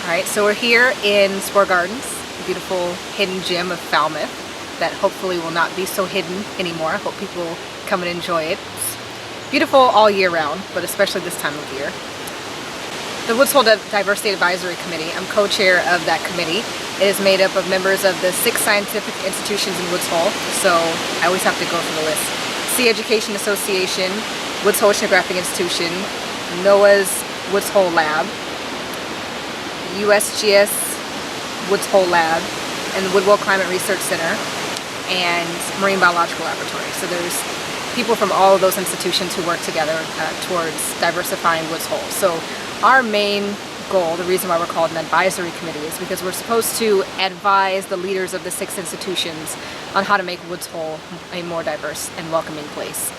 Alright, so we're here in Spohr Gardens, a beautiful hidden gem of Falmouth that hopefully will not be so hidden anymore. I hope people come and enjoy it. It's beautiful all year round, but especially this time of year. The Woods Hole Diversity Advisory Committee, I'm co-chair of that committee. It is made up of members of the 6 scientific institutions in Woods Hole, so I always have to go through the list. Sea Education Association, Woods Hole Oceanographic Institution, NOAA's Woods Hole Lab, USGS Woods Hole Lab, and the Woodwell Climate Research Center, and Marine Biological Laboratory. So there's people from all of those institutions who work together towards diversifying Woods Hole. So our main goal, the reason why we're called an advisory committee, is because we're supposed to advise the leaders of the 6 institutions on how to make Woods Hole a more diverse and welcoming place.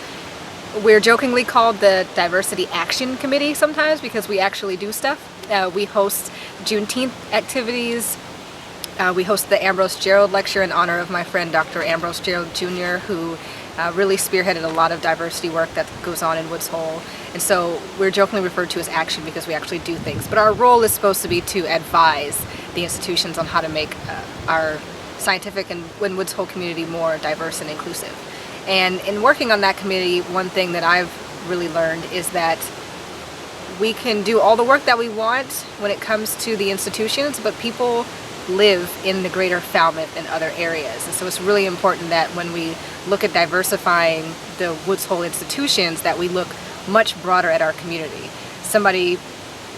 We're jokingly called the Diversity Action Committee sometimes because we actually do stuff. We host Juneteenth activities. We host the Ambrose Gerald Lecture in honor of my friend Dr. Ambrose Gerald Jr., who really spearheaded a lot of diversity work that goes on in Woods Hole. And so we're jokingly referred to as action because we actually do things. But our role is supposed to be to advise the institutions on how to make our scientific and Woods Hole community more diverse and inclusive. And in working on that committee, one thing that I've really learned is that we can do all the work that we want when it comes to the institutions, but people live in the greater Falmouth and other areas. And so it's really important that when we look at diversifying the Woods Hole institutions, that we look much broader at our community. Somebody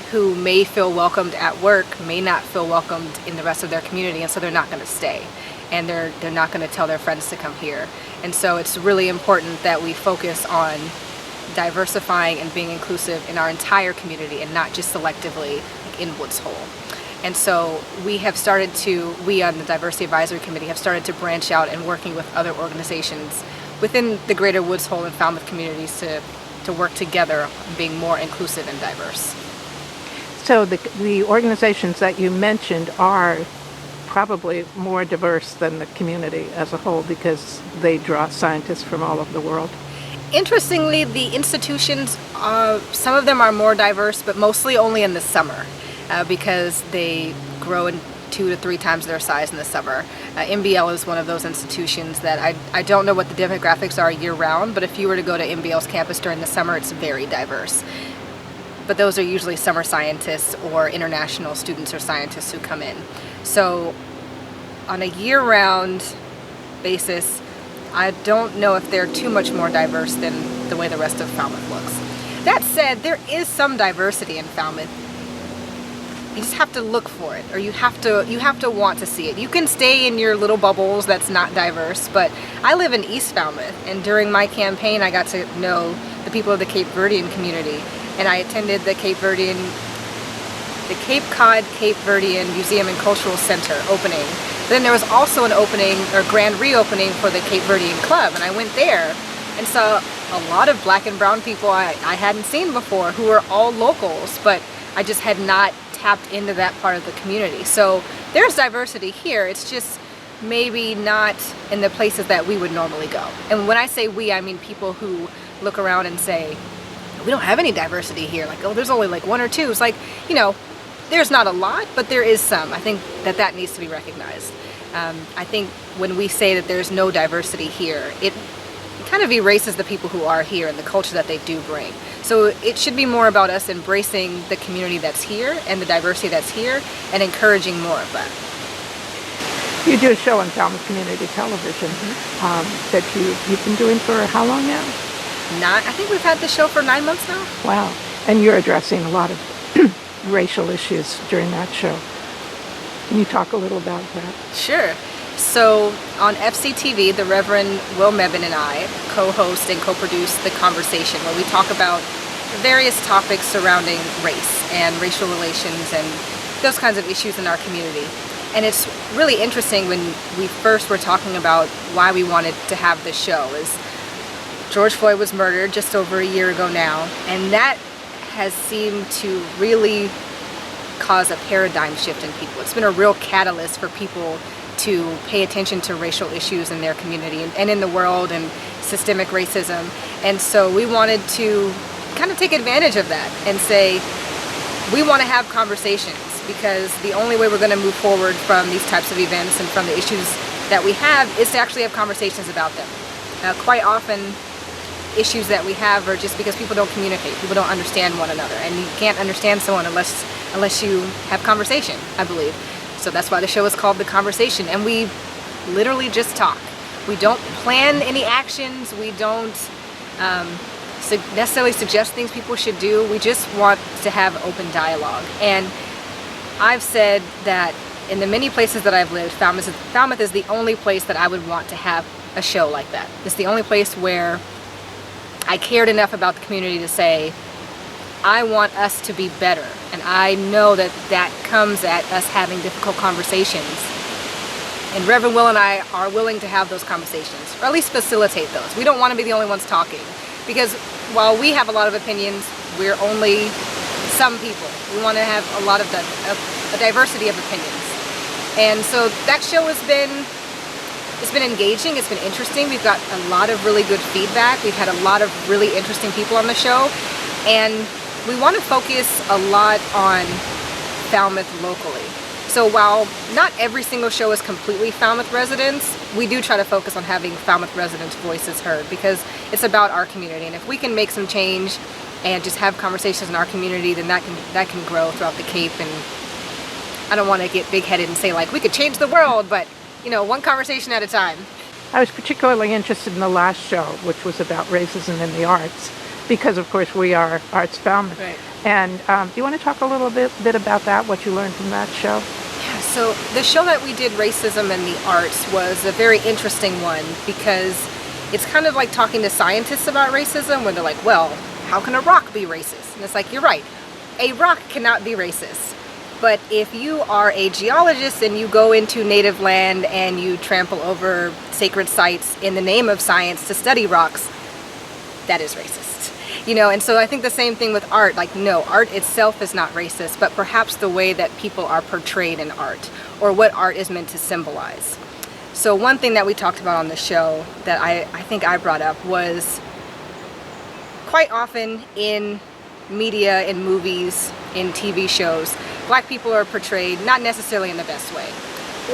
who may feel welcomed at work may not feel welcomed in the rest of their community, and so they're not going to stay. And they're not going to tell their friends to come here. And so it's really important that we focus on diversifying and being inclusive in our entire community and not just selectively in Woods Hole. And so we on the Diversity Advisory Committee have started to branch out and working with other organizations within the greater Woods Hole and Falmouth communities to work together on being more inclusive and diverse. So the organizations that you mentioned are probably more diverse than the community as a whole because they draw scientists from all over the world. Interestingly, the institutions, some of them are more diverse, but mostly only in the summer because they grow in 2 to 3 times their size in the summer. MBL is one of those institutions that I don't know what the demographics are year round, but if you were to go to MBL's campus during the summer, it's very diverse. But those are usually summer scientists or international students or scientists who come in. So on a year-round basis, I don't know if they're too much more diverse than the way the rest of Falmouth looks. That said, there is some diversity in Falmouth. You just have to look for it, or you have to want to see it. You can stay in your little bubbles that's not diverse, but I live in East Falmouth, and during my campaign I got to know the people of the Cape Verdean community, and I attended the Cape Cod Cape Verdean Museum and Cultural Center opening. Then there was also an opening, or grand reopening, for the Cape Verdean Club, and I went there and saw a lot of black and brown people I hadn't seen before who were all locals, but I just had not tapped into that part of the community. So there's diversity here, it's just maybe not in the places that we would normally go. And when I say we, I mean people who look around and say, we don't have any diversity here, like, oh, there's only like 1 or 2. It's like, you know, there's not a lot, but there is some. I think that needs to be recognized. I think when we say that there's no diversity here, it kind of erases the people who are here and the culture that they do bring. So it should be more about us embracing the community that's here and the diversity that's here and encouraging more of that. You do a show on Falmouth Community Television that you've been doing for how long now? I think we've had the show for 9 months now. Wow. And you're addressing a lot of racial issues during that show. Can you talk a little about that? Sure. So on FCTV, the Reverend Will Mebane and I co-host and co-produce The Conversation, where we talk about various topics surrounding race and racial relations and those kinds of issues in our community. And it's really interesting when we first were talking about why we wanted to have this show is George Floyd was murdered just over a year ago now, and that has seemed to really cause a paradigm shift in people. It's been a real catalyst for people to pay attention to racial issues in their community and in the world and systemic racism. And so we wanted to kind of take advantage of that and say, we want to have conversations because the only way we're going to move forward from these types of events and from the issues that we have is to actually have conversations about them. Quite often, issues that we have are just because people don't communicate, people don't understand one another, and you can't understand someone unless you have conversation, I believe. So that's why the show is called The Conversation, and we literally just talk. We don't plan any actions, we don't necessarily suggest things people should do, we just want to have open dialogue. And I've said that in the many places that I've lived, Falmouth is the only place that I would want to have a show like that. It's the only place where I cared enough about the community to say, I want us to be better. And I know that that comes at us having difficult conversations. And Reverend Will and I are willing to have those conversations, or at least facilitate those. We don't want to be the only ones talking, because while we have a lot of opinions, we're only some people. We want to have a lot of a diversity of opinions. And so that show has been, it's been engaging, it's been interesting. We've got a lot of really good feedback. We've had a lot of really interesting people on the show. And we want to focus a lot on Falmouth locally. So while not every single show is completely Falmouth residents, we do try to focus on having Falmouth residents' voices heard, because it's about our community. And if we can make some change and just have conversations in our community, then that can grow throughout the Cape. And I don't want to get big-headed and say, like, we could change the world, but, you know, one conversation at a time. I was particularly interested in the last show, which was about racism in the arts, because, of course, we are ArtsFalmouth. Right. And do you want to talk a little bit about that, what you learned from that show? Yeah, so the show that we did, Racism in the Arts, was a very interesting one, because it's kind of like talking to scientists about racism, where they're like, well, how can a rock be racist? And it's like, you're right, a rock cannot be racist. But if you are a geologist and you go into native land and you trample over sacred sites in the name of science to study rocks, that is racist. You know, and so I think the same thing with art. Like, no, art itself is not racist, but perhaps the way that people are portrayed in art, or what art is meant to symbolize. So one thing that we talked about on the show that I think I brought up was, quite often in media, in movies, in TV shows, Black people are portrayed not necessarily in the best way,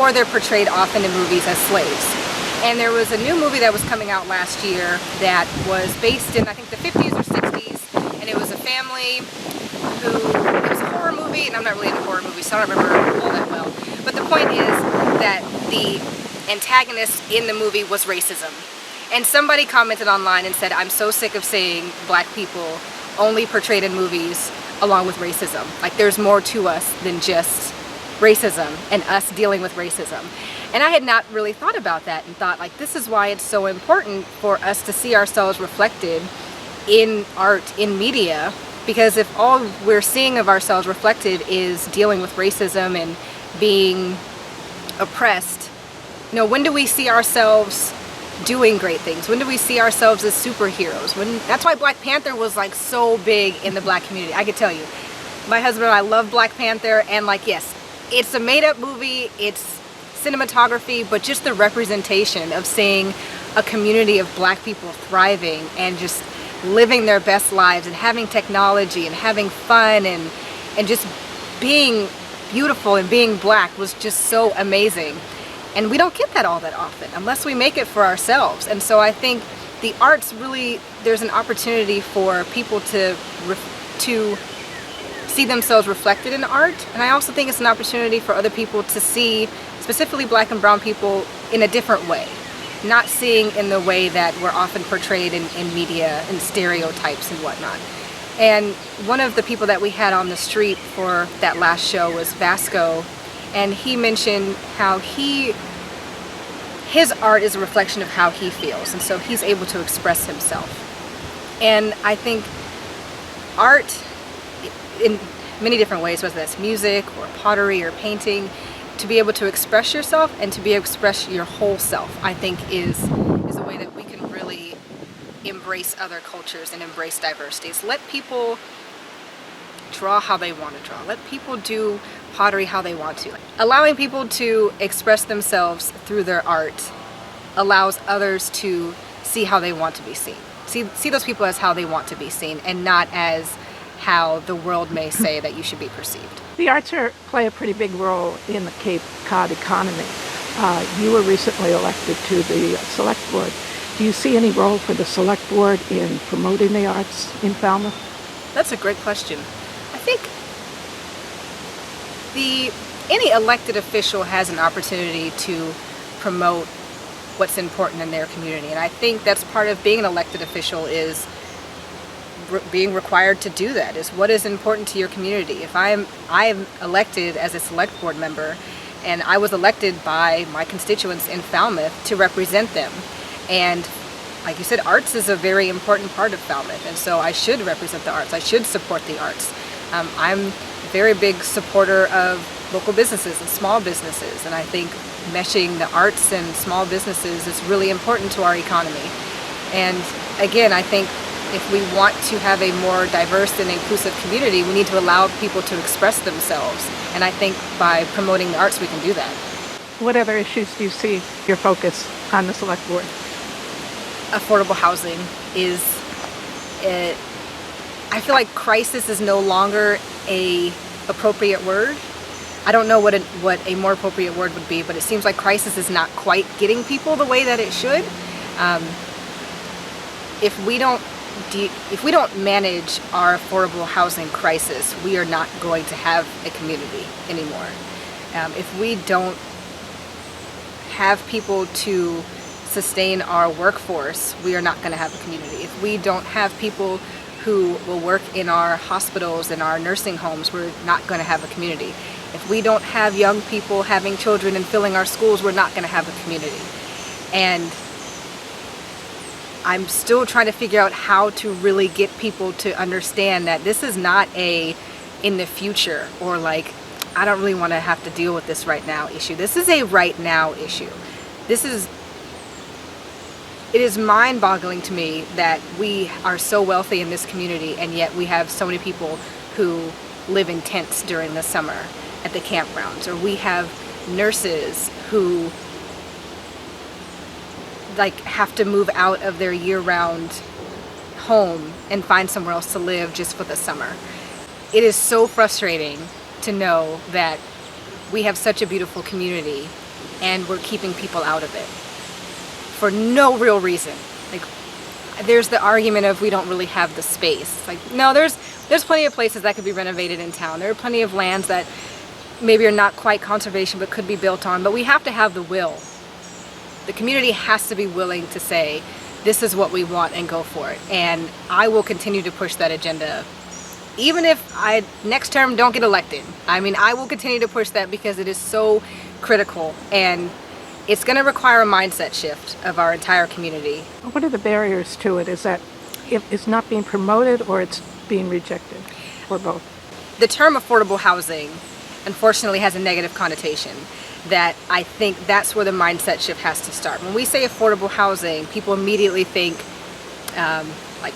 or they're portrayed often in movies as slaves. And there was a new movie that was coming out last year that was based in, I think, the 50s or 60s, and it was a family it was a horror movie, and I'm not really into horror movies, so I don't remember all that well. But the point is that the antagonist in the movie was racism. And somebody commented online and said, I'm so sick of seeing Black people only portrayed in movies along with racism. Like, there's more to us than just racism and us dealing with racism. And I had not really thought about that, and thought, like, this is why it's so important for us to see ourselves reflected in art, in media, because if all we're seeing of ourselves reflected is dealing with racism and being oppressed, you know, when do we see ourselves doing great things? When do we see ourselves as superheroes? That's why Black Panther was, like, so big in the Black community. I could tell you, my husband and I love Black Panther, and, like, yes, it's a made-up movie, it's cinematography, but just the representation of seeing a community of Black people thriving and just living their best lives and having technology and having fun and just being beautiful and being Black was just so amazing. And we don't get that all that often unless we make it for ourselves. And so I think the arts really, there's an opportunity for people to see themselves reflected in art. And I also think it's an opportunity for other people to see, specifically Black and brown people, in a different way. Not seeing in the way that we're often portrayed in media and stereotypes and whatnot. And one of the people that we had on the street for that last show was Vasco. And he mentioned how his art is a reflection of how he feels, and so he's able to express himself. And I think art, in many different ways, whether that's music or pottery or painting, to be able to express yourself and to be able to express your whole self, I think is a way that we can really embrace other cultures and embrace diversities. Let people draw how they want to draw. Let people do pottery how they want to. Allowing people to express themselves through their art allows others to see how they want to be seen. See those people as how they want to be seen, and not as how the world may say that you should be perceived. The arts play a pretty big role in the Cape Cod economy. You were recently elected to the Select Board. Do you see any role for the Select Board in promoting the arts in Falmouth? That's a great question. I think any elected official has an opportunity to promote what's important in their community, and I think that's part of being an elected official is being required to do that, is what is important to your community. If I am elected as a Select Board member, and I was elected by my constituents in Falmouth to represent them, and like you said, arts is a very important part of Falmouth, and so I should represent the arts. I should support the arts. I'm a very big supporter of local businesses and small businesses, and I think meshing the arts and small businesses is really important to our economy. And again, I think if we want to have a more diverse and inclusive community, we need to allow people to express themselves, and I think by promoting the arts we can do that. What other issues do you see your focus on the Select Board? Affordable housing is, I feel like crisis is no longer a appropriate word. I don't know what a more appropriate word would be, but it seems like crisis is not quite getting people the way that it should. If we don't manage our affordable housing crisis, we are not going to have a community anymore. If we don't have people to sustain our workforce, we are not going to have a community. If we don't have people who will work in our hospitals and our nursing homes, we're not going to have a community. If we don't have young people having children and filling our schools, we're not going to have a community. And I'm still trying to figure out how to really get people to understand that this is not a in the future or like, I don't really want to have to deal with this right now issue. This is a right now issue. It is mind-boggling to me that we are so wealthy in this community, and yet we have so many people who live in tents during the summer at the campgrounds, or we have nurses who have to move out of their year-round home and find somewhere else to live just for the summer. It is so frustrating to know that we have such a beautiful community and we're keeping people out of it for no real reason. There's the argument of we don't really have the space. No, there's plenty of places that could be renovated in town. There are plenty of lands that maybe are not quite conservation but could be built on, but we have to have the will. The community has to be willing to say, this is what we want, and go for it. And I will continue to push that agenda. Even if I next term don't get elected, I will continue to push that because it is so critical, and it's going to require a mindset shift of our entire community. What are the barriers to it? Is that it's not being promoted or it's being rejected, or both? The term affordable housing, unfortunately, has a negative connotation. That I think that's where the mindset shift has to start. When we say affordable housing, people immediately think like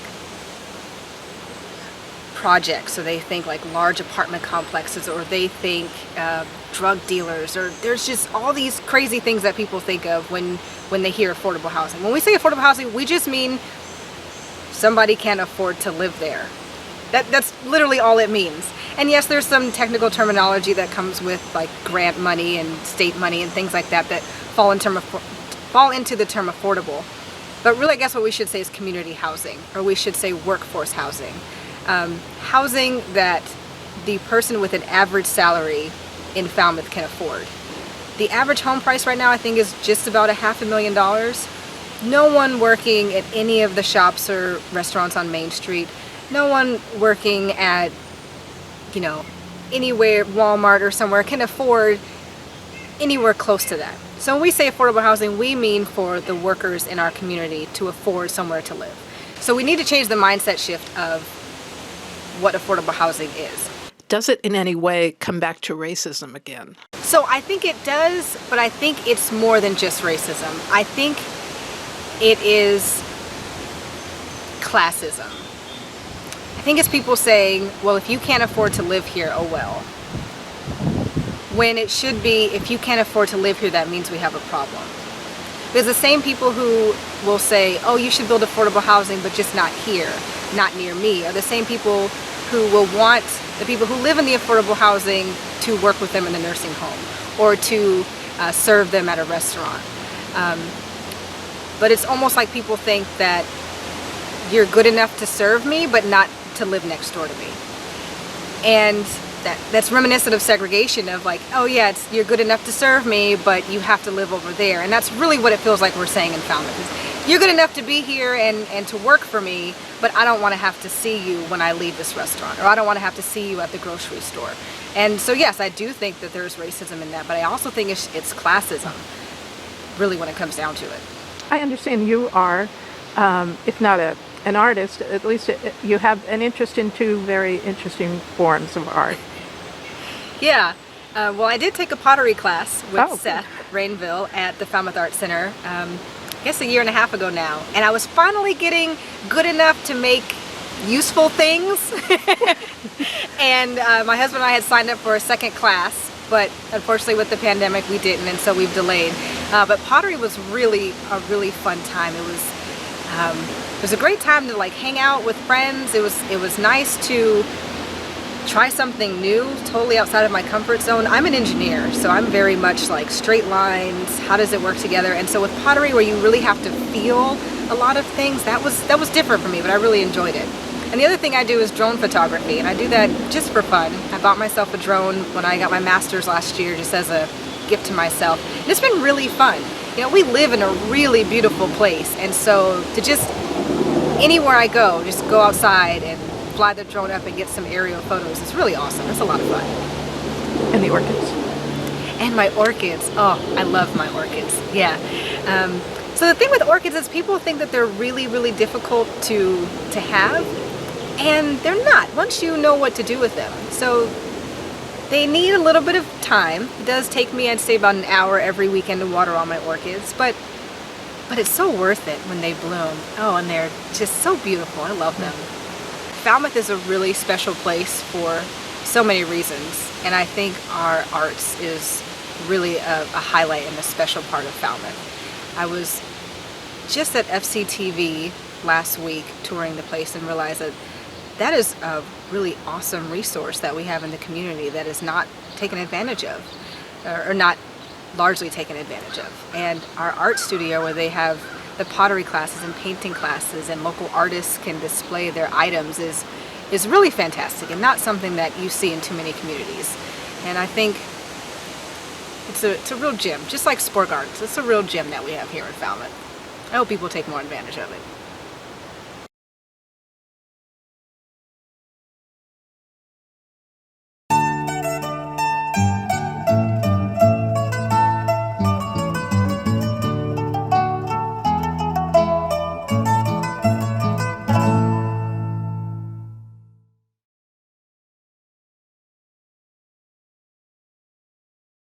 projects, or they think like large apartment complexes, or they think drug dealers, or there's just all these crazy things that people think of when they hear affordable housing. When we say affordable housing, we just mean somebody can't afford to live there. That's literally all it means. And yes, there's some technical terminology that comes with like grant money and state money and things like that fall into the term affordable. But really, I guess what we should say is community housing, or we should say workforce housing. Housing that the person with an average salary in Falmouth can afford. The average home price right now, I think, is just about $500,000. No one working at any of the shops or restaurants on Main Street, no one working at anywhere, Walmart or somewhere, can afford anywhere close to that. So when we say affordable housing, we mean for the workers in our community to afford somewhere to live. So we need to change the mindset shift of what affordable housing is. Does it in any way come back to racism again? So I think it does, but I think it's more than just racism. I think it is classism. I think it's people saying, well, if you can't afford to live here, oh well. When it should be, if you can't afford to live here, that means we have a problem. There's the same people who will say, oh, you should build affordable housing, but just not here, not near me, are the same people who will want the people who live in the affordable housing to work with them in the nursing home or to serve them at a restaurant. But it's almost like people think that you're good enough to serve me, but not to live next door to me. And that's reminiscent of segregation of like, oh yeah, you're good enough to serve me, but you have to live over there. And that's really what it feels like we're saying in Falmouth. You're good enough to be here and to work for me, but I don't want to have to see you when I leave this restaurant, or I don't want to have to see you at the grocery store. And so yes, I do think that there's racism in that, but I also think it's classism, really, when it comes down to it. I understand you are, if not an artist, at least you have an interest in two very interesting forms of art. Yeah, well, I did take a pottery class with Oh. Seth Rainville at the Falmouth Art Center, I guess a year and a half ago now, and I was finally getting good enough to make useful things. And my husband and I had signed up for a second class, but unfortunately with the pandemic we didn't, and so we've delayed. But pottery was really a really fun time. It was a great time to like hang out with friends. It was nice to try something new, totally outside of my comfort zone. I'm an engineer, so I'm very much like straight lines, how does it work together? And so with pottery, where you really have to feel a lot of things, that was different for me, but I really enjoyed it. And the other thing I do is drone photography, and I do that just for fun. I bought myself a drone when I got my master's last year, just as a gift to myself. And it's been really fun. You know, we live in a really beautiful place, and so to just, anywhere I go, just go outside and fly the drone up and get some aerial photos. It's really awesome. It's a lot of fun. And the orchids. And my orchids. Oh, I love my orchids. Yeah. So the thing with orchids is people think that they're really, really difficult to have, and they're not once you know what to do with them. So they need a little bit of time. It does take me, I'd say, about an hour every weekend to water all my orchids, but it's so worth it when they bloom. Oh, and they're just so beautiful. I love them. Falmouth is a really special place for so many reasons, and I think our arts is really a highlight and a special part of Falmouth. I was just at FCTV last week touring the place and realized that is a really awesome resource that we have in the community that is not taken advantage of, or not largely taken advantage of. And our art studio, where they have the pottery classes and painting classes and local artists can display their items, is really fantastic and not something that you see in too many communities. And I think it's a real gem, just like Spohr Gardens. It's a real gem that we have here in Falmouth. I hope people take more advantage of it.